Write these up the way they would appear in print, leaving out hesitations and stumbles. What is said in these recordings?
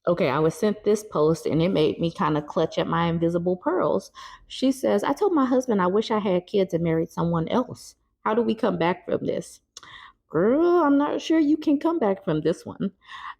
Okay, I was sent this post and it made me kind of clutch at my invisible pearls. She says, I told my husband I wish I had kids and married someone else. How do we come back from this? Girl, I'm not sure you can come back from this one.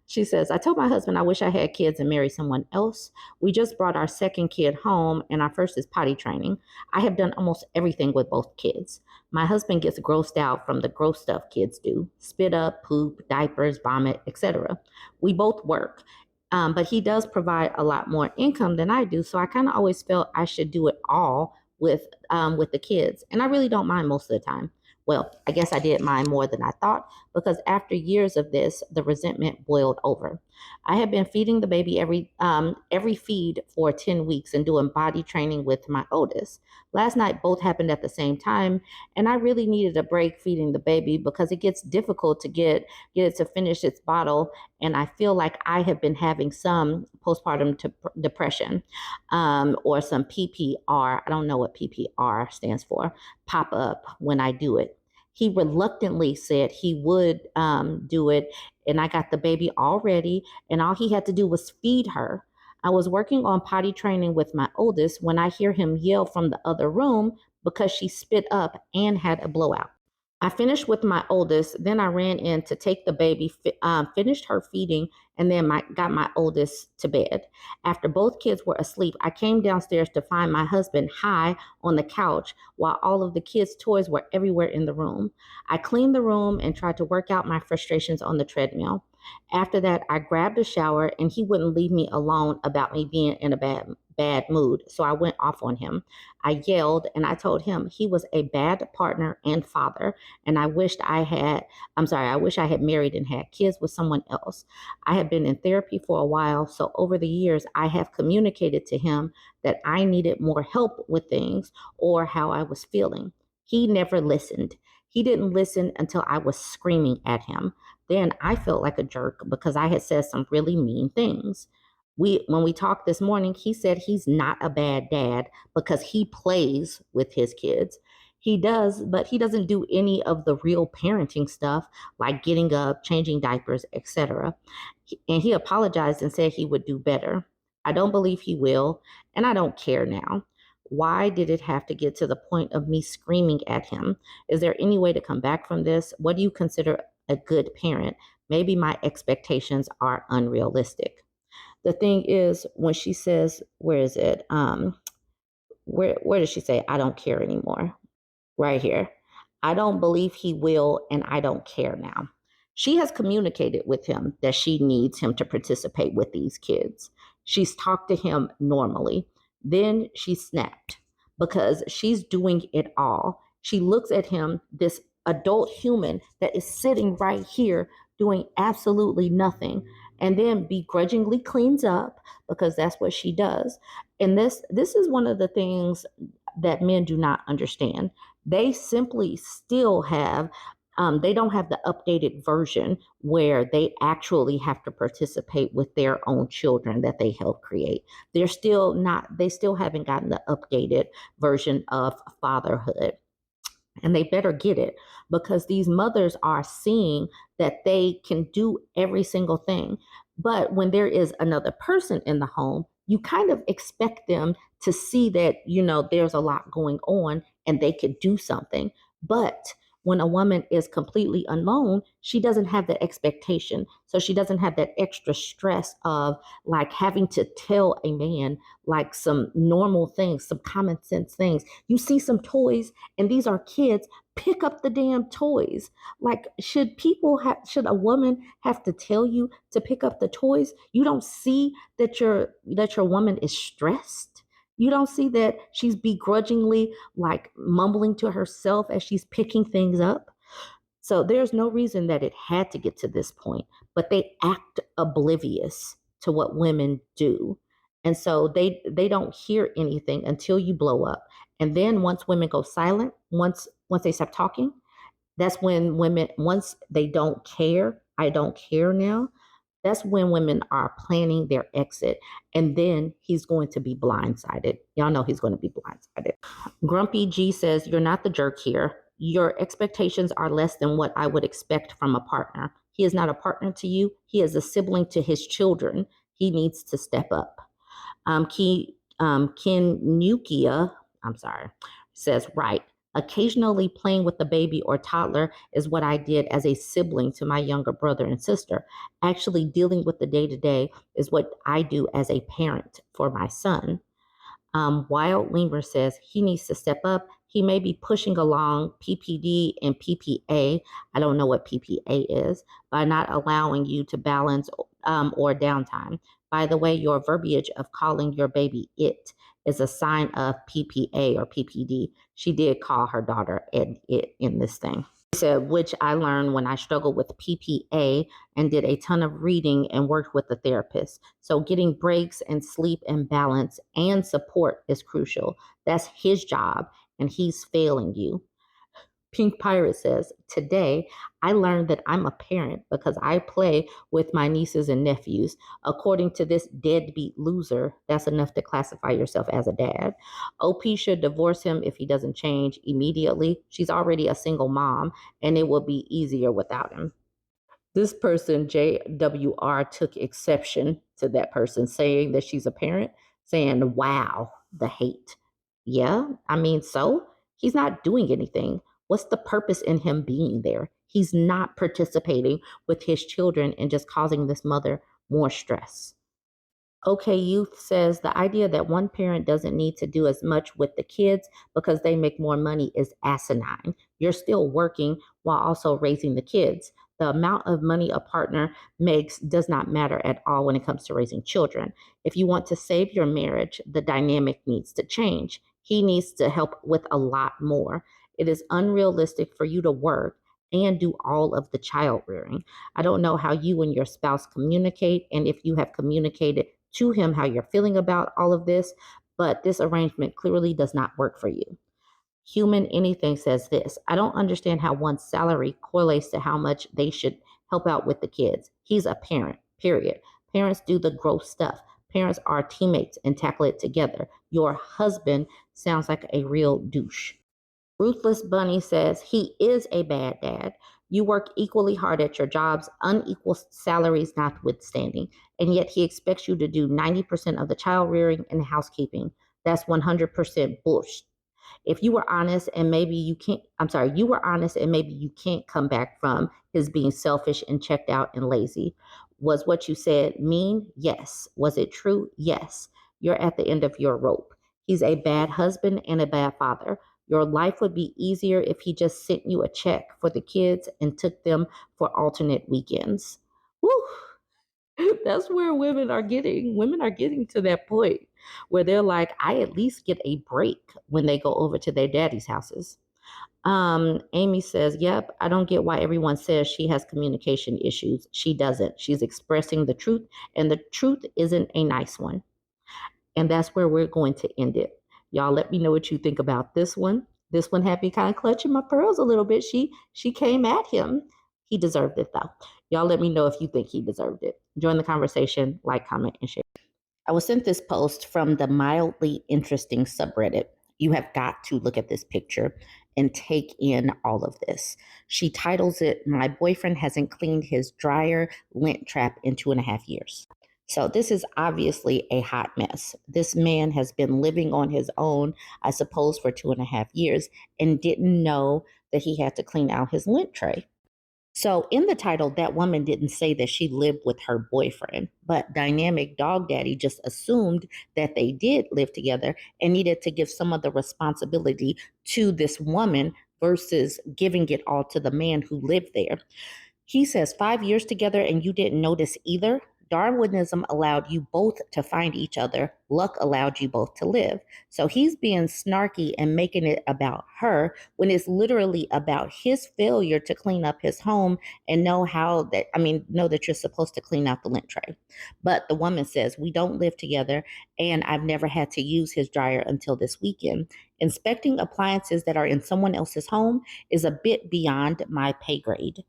She says, I told my husband I wish I had kids and marry someone else. We just brought our second kid home, and our first is potty training. I have done almost everything with both kids. My husband gets grossed out from the gross stuff kids do: spit up, poop, diapers, vomit, etc. We both work. But he does provide a lot more income than I do, so I kind of always felt I should do it all with the kids, and I really don't mind most of the time. Well, I guess I did mind more than I thought because after years of this, the resentment boiled over. I have been feeding the baby every feed for 10 weeks and doing body training with my oldest. Last night, both happened at the same time, and I really needed a break feeding the baby because it gets difficult to get it to finish its bottle, and I feel like I have been having some postpartum depression or some PPR. I don't know what PPR stands for, pop up when I do it. He reluctantly said he would do it, and I got the baby all ready, and all he had to do was feed her. I was working on potty training with my oldest when I hear him yell from the other room because she spit up and had a blowout. I finished with my oldest, then I ran in to take the baby, finished her feeding, and then got my oldest to bed. After both kids were asleep, I came downstairs to find my husband high on the couch while all of the kids' toys were everywhere in the room. I cleaned the room and tried to work out my frustrations on the treadmill. After that, I grabbed a shower and he wouldn't leave me alone about me being in a bad mood. So I went off on him. I yelled and I told him he was a bad partner and father. And I wish I had married and had kids with someone else. I have been in therapy for a while. So over the years, I have communicated to him that I needed more help with things or how I was feeling. He never listened. He didn't listen until I was screaming at him. Then I felt like a jerk because I had said some really mean things. When we talked this morning, he said he's not a bad dad because he plays with his kids. He does, but he doesn't do any of the real parenting stuff like getting up, changing diapers, etc. And he apologized and said he would do better. I don't believe he will, and I don't care now. Why did it have to get to the point of me screaming at him? Is there any way to come back from this? What do you consider a good parent? Maybe my expectations are unrealistic. The thing is, when she says, where is it? Where does she say, I don't care anymore? Right here. I don't believe he will, and I don't care now. She has communicated with him that she needs him to participate with these kids. She's talked to him normally. Then she snapped because she's doing it all. She looks at him, this adult human that is sitting right here doing absolutely nothing, and then begrudgingly cleans up because that's what she does. And this is one of the things that men do not understand. They simply still have they don't have the updated version where they actually have to participate with their own children that they help create. They still haven't gotten the updated version of fatherhood. And they better get it because these mothers are seeing that they can do every single thing. But when there is another person in the home, you kind of expect them to see that, there's a lot going on and they could do something. But when a woman is completely alone, she doesn't have the expectation. So she doesn't have that extra stress of like having to tell a man like some normal things, some common sense things. You see some toys and these are kids, pick up the damn toys. Like, should a woman have to tell you to pick up the toys? You don't see that your woman is stressed. You don't see that she's begrudgingly like mumbling to herself as she's picking things up. So there's no reason that it had to get to this point, but they act oblivious to what women do. And so they don't hear anything until you blow up. And then once women go silent, once they stop talking, that's when women, once they don't care, I don't care now, that's when women are planning their exit. And then he's going to be blindsided. Y'all know he's going to be blindsided. Grumpy G says, you're not the jerk here. Your expectations are less than what I would expect from a partner. He is not a partner to you. He is a sibling to his children. He needs to step up. Ken Nukia, I'm sorry, says, right. Occasionally playing with the baby or toddler is what I did as a sibling to my younger brother and sister. Actually, dealing with the day to day is what I do as a parent for my son. Wild Lemur says he needs to step up. He may be pushing along PPD and PPA. I don't know what PPA is, by not allowing you to balance or downtime. By the way, your verbiage of calling your baby it is a sign of PPA or PPD. She did call her daughter it in this thing. Said, which I learned when I struggled with PPA and did a ton of reading and worked with a therapist. So getting breaks and sleep and balance and support is crucial. That's his job, and he's failing you. Pink Pirate says, today I learned that I'm a parent because I play with my nieces and nephews. According to this deadbeat loser, that's enough to classify yourself as a dad. OP should divorce him if he doesn't change immediately. She's already a single mom, and it will be easier without him. This person, JWR, took exception to that person saying that she's a parent, saying, wow, the hate. Yeah, I mean, so he's not doing anything. What's the purpose in him being there? He's not participating with his children and just causing this mother more stress. OK Youth says the idea that one parent doesn't need to do as much with the kids because they make more money is asinine. You're still working while also raising the kids. The amount of money a partner makes does not matter at all when it comes to raising children. If you want to save your marriage, the dynamic needs to change. He needs to help with a lot more. It is unrealistic for you to work and do all of the child rearing. I don't know how you and your spouse communicate, and if you have communicated to him how you're feeling about all of this, but this arrangement clearly does not work for you. Human Anything says this: I don't understand how one's salary correlates to how much they should help out with the kids. He's a parent, period. Parents do the gross stuff. Parents are teammates and tackle it together. Your husband sounds like a real douche. Ruthless Bunny says he is a bad dad. You work equally hard at your jobs, unequal salaries notwithstanding, and yet he expects you to do 90% of the child rearing and housekeeping. That's 100% bullshit. If you were honest and maybe you can't, I'm sorry, you were honest and maybe you can't come back from his being selfish and checked out and lazy. Was what you said mean? Yes. Was it true? Yes. You're at the end of your rope. He's a bad husband and a bad father. Your life would be easier if he just sent you a check for the kids and took them for alternate weekends. Woo! That's where women are getting. Women are getting to that point where they're like, I at least get a break when they go over to their daddy's houses. Amy says, yep, I don't get why everyone says she has communication issues. She doesn't. She's expressing the truth, and the truth isn't a nice one. And that's where we're going to end it. Y'all let me know what you think about this one. This one had me kind of clutching my pearls a little bit. She came at him. He deserved it though. Y'all let me know if you think he deserved it. Join the conversation, like, comment, and share. I was sent this post from the mildly interesting subreddit. You have got to look at this picture and take in all of this. She titles it, My Boyfriend Hasn't Cleaned His Dryer Lint Trap in 2.5 years. So this is obviously a hot mess. This man has been living on his own, I suppose, for 2.5 years and didn't know that he had to clean out his lint tray. So in the title, that woman didn't say that she lived with her boyfriend, but Dynamic Dog Daddy just assumed that they did live together and needed to give some of the responsibility to this woman versus giving it all to the man who lived there. He says 5 years together and you didn't notice either. Darwinism allowed you both to find each other. Luck allowed you both to live. So he's being snarky and making it about her when it's literally about his failure to clean up his home and know that you're supposed to clean out the lint tray. But the woman says, we don't live together and I've never had to use his dryer until this weekend. Inspecting appliances that are in someone else's home is a bit beyond my pay grade.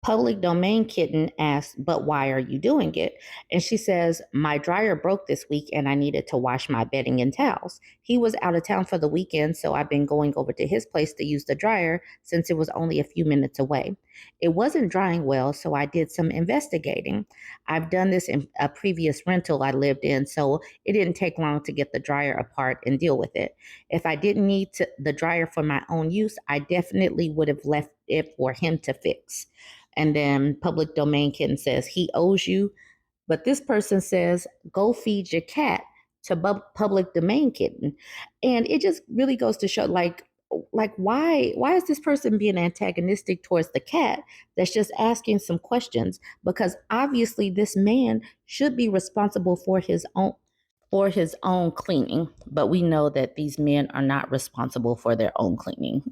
Public Domain Kitten asks, but why are you doing it? And she says, my dryer broke this week and I needed to wash my bedding and towels. He was out of town for the weekend, so I've been going over to his place to use the dryer since it was only a few minutes away. It wasn't drying well, so I did some investigating. I've done this in a previous rental I lived in, so it didn't take long to get the dryer apart and deal with it. If I didn't need the dryer for my own use, I definitely would have left it for him to fix. And then Public Domain Kitten says he owes you, but this person says go feed your cat to Public Domain Kitten. And it just really goes to show why is this person being antagonistic towards the cat that's just asking some questions? Because obviously this man should be responsible for his own cleaning, but we know that these men are not responsible for their own cleaning.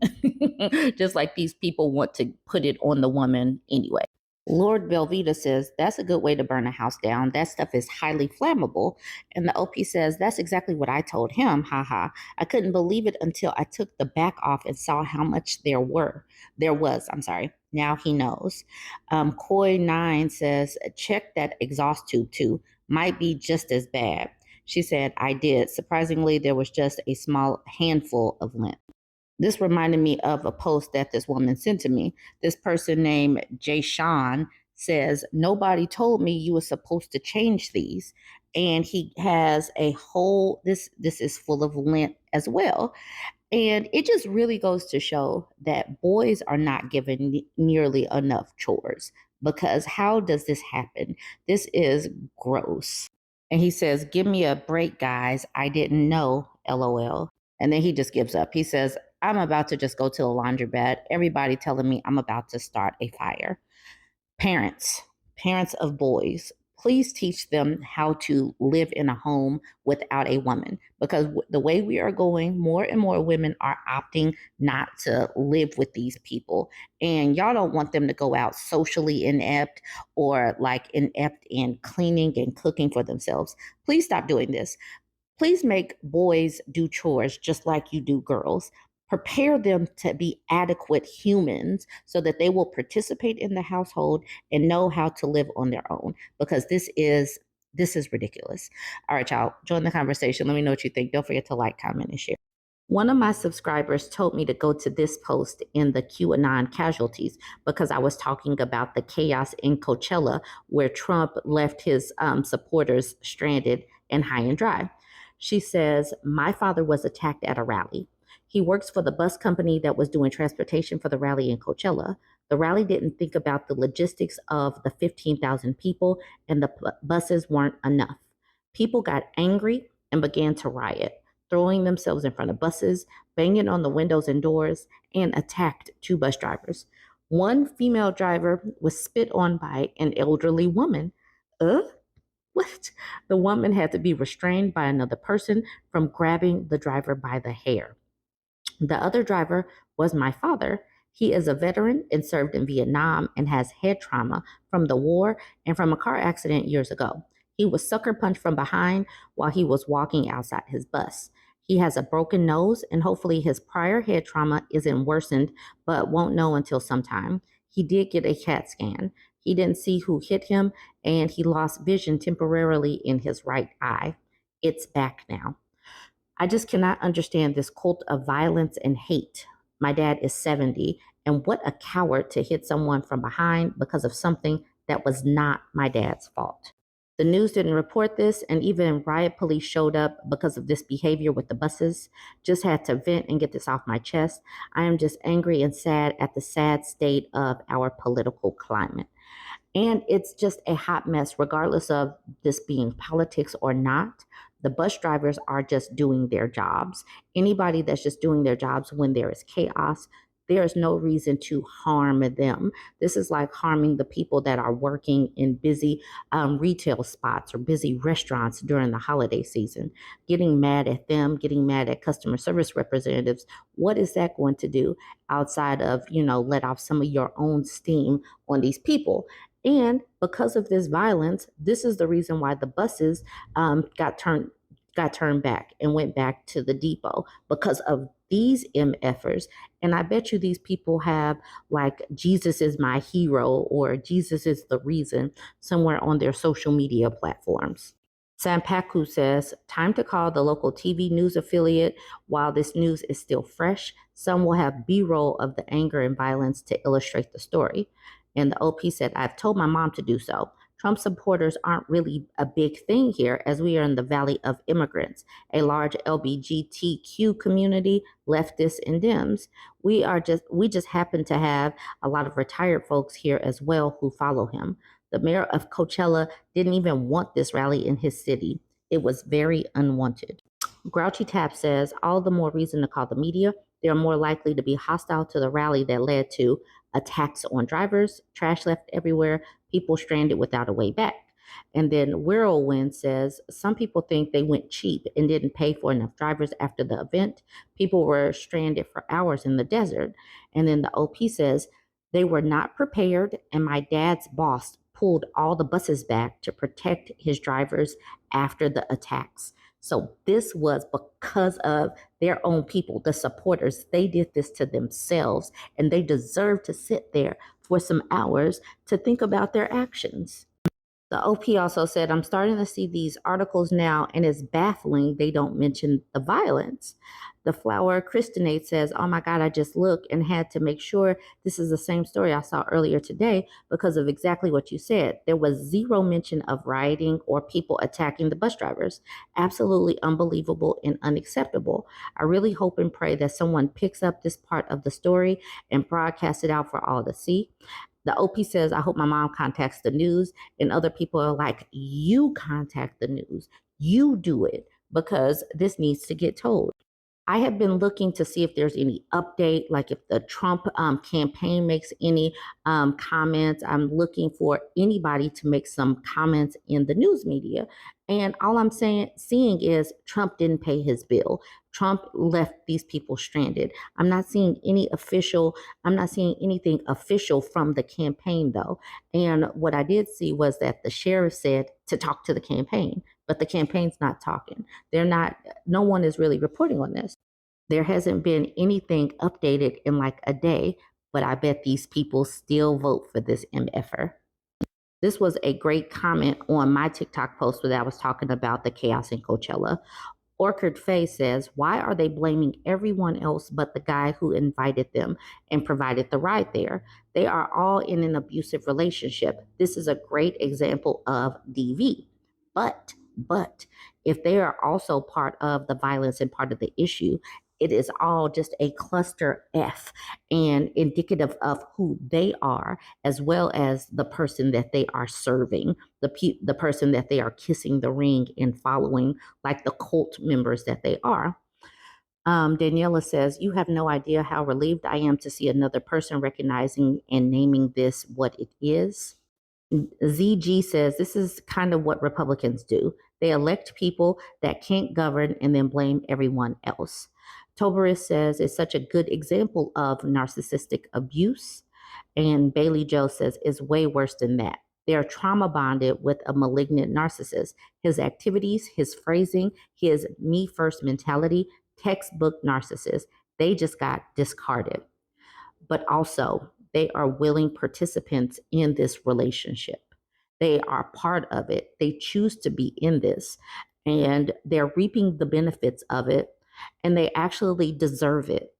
Just like these people want to put it on the woman anyway. Lord Belvita says, that's a good way to burn a house down. That stuff is highly flammable. And the OP says, that's exactly what I told him. Haha. I couldn't believe it until I took the back off and saw how much there was. I'm sorry. Now he knows. Koi9 says, check that exhaust tube too. Might be just as bad. She said, I did. Surprisingly, there was just a small handful of lint. This reminded me of a post that this woman sent to me. This person named Jay Sean says, nobody told me you were supposed to change these. And he has a whole, this is full of lint as well. And it just really goes to show that boys are not given nearly enough chores, because how does this happen? This is gross. And he says, give me a break, guys. I didn't know, LOL. And then he just gives up. He says, I'm about to just go to the laundromat. Everybody telling me I'm about to start a fire. Parents, parents of boys, please teach them how to live in a home without a woman, because the way we are going, more and more women are opting not to live with these people. And y'all don't want them to go out socially inept or like inept in cleaning and cooking for themselves. Please stop doing this. Please make boys do chores just like you do girls. Prepare them to be adequate humans so that they will participate in the household and know how to live on their own, because this is ridiculous. All right, y'all, join the conversation. Let me know what you think. Don't forget to like, comment, and share. One of my subscribers told me to go to this post in the QAnon casualties because I was talking about the chaos in Coachella where Trump left his supporters stranded and high and dry. She says, my father was attacked at a rally. He works for the bus company that was doing transportation for the rally in Coachella. The rally didn't think about the logistics of the 15,000 people, and the buses weren't enough. People got angry and began to riot, throwing themselves in front of buses, banging on the windows and doors, and attacked two bus drivers. One female driver was spit on by an elderly woman. What? The woman had to be restrained by another person from grabbing the driver by the hair. The other driver was my father. He is a veteran and served in Vietnam and has head trauma from the war and from a car accident years ago. He was sucker punched from behind while he was walking outside his bus. He has a broken nose, and hopefully his prior head trauma isn't worsened, but won't know until sometime. He did get a CAT scan. He didn't see who hit him, and he lost vision temporarily in his right eye. It's back now. I just cannot understand this cult of violence and hate. My dad is 70, and what a coward to hit someone from behind because of something that was not my dad's fault. The news didn't report this, and even riot police showed up because of this behavior with the buses. Just had to vent and get this off my chest. I am just angry and sad at the sad state of our political climate. And it's just a hot mess, regardless of this being politics or not. The bus drivers are just doing their jobs. Anybody that's just doing their jobs when there is chaos, there is no reason to harm them. This is like harming the people that are working in busy retail spots or busy restaurants during the holiday season. Getting mad at them, getting mad at customer service representatives. What is that going to do outside of, let off some of your own steam on these people? And because of this violence, this is the reason why the buses got turned back and went back to the depot, because of these MFers, and I bet you these people have like Jesus is my hero or Jesus is the reason somewhere on their social media platforms. Sampaku says, time to call the local TV news affiliate while this news is still fresh. Some will have B-roll of the anger and violence to illustrate the story. And the OP said, I've told my mom to do so. Trump supporters aren't really a big thing here as we are in the Valley of Immigrants, a large LGBTQ community, leftists and Dems. We just happen to have a lot of retired folks here as well who follow him. The mayor of Coachella didn't even want this rally in his city. It was very unwanted. Grouchy Tap says, all the more reason to call the media. They are more likely to be hostile to the rally that led to attacks on drivers, trash left everywhere, people stranded without a way back. And then Whirlwind says, some people think they went cheap and didn't pay for enough drivers after the event. People were stranded for hours in the desert. And then the OP says, they were not prepared, and my dad's boss pulled all the buses back to protect his drivers after the attacks. So this was because of their own people, the supporters. They did this to themselves, and they deserve to sit there for some hours to think about their actions. The OP also said, I'm starting to see these articles now, and it's baffling they don't mention the violence. The Flower Christinate says, oh my God, I just looked and had to make sure this is the same story I saw earlier today because of exactly what you said. There was zero mention of rioting or people attacking the bus drivers. Absolutely unbelievable and unacceptable. I really hope and pray that someone picks up this part of the story and broadcasts it out for all to see. The OP says, I hope my mom contacts the news, and other people are like, you contact the news, you do it, because this needs to get told. I have been looking to see if there's any update, like if the Trump campaign makes any comments. I'm looking for anybody to make some comments in the news media. And all I'm seeing is Trump didn't pay his bill. Trump left these people stranded. I'm not seeing anything official from the campaign though. And what I did see was that the sheriff said to talk to the campaign, but the campaign's not talking. No one is really reporting on this. There hasn't been anything updated in like a day, but I bet these people still vote for this MFer. This was a great comment on my TikTok post where I was talking about the chaos in Coachella. Orchard Faye says, why are they blaming everyone else but the guy who invited them and provided the ride there? They are all in an abusive relationship. This is a great example of DV. But if they are also part of the violence and part of the issue, it is all just a cluster F and indicative of who they are, as well as the person that they are serving, the person that they are kissing the ring and following, like the cult members that they are. Daniela says, you have no idea how relieved I am to see another person recognizing and naming this what it is. ZG says this is kind of what Republicans do. They elect people that can't govern and then blame everyone else. Toberis says it's such a good example of narcissistic abuse. And Bailey Joe says it's way worse than that. They're trauma bonded with a malignant narcissist. His activities, his phrasing, his me first mentality, textbook narcissist. They just got discarded. But also, they are willing participants in this relationship. They are part of it. They choose to be in this, and they're reaping the benefits of it, and they actually deserve it.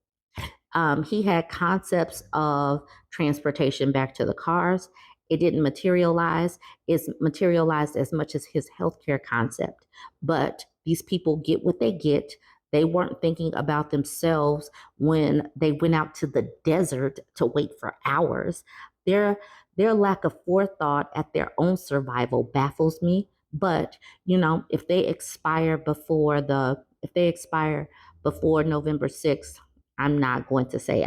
He had concepts of transportation back to the cars. It didn't materialize. It's materialized as much as his healthcare concept. But these people get what they get. They weren't thinking about themselves when they went out to the desert to wait for hours. Their lack of forethought at their own survival baffles me. But if they expire before November 6th, I'm not going to say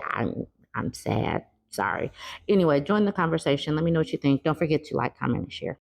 I'm sad. Sorry. Anyway, join the conversation. Let me know what you think. Don't forget to like, comment, and share.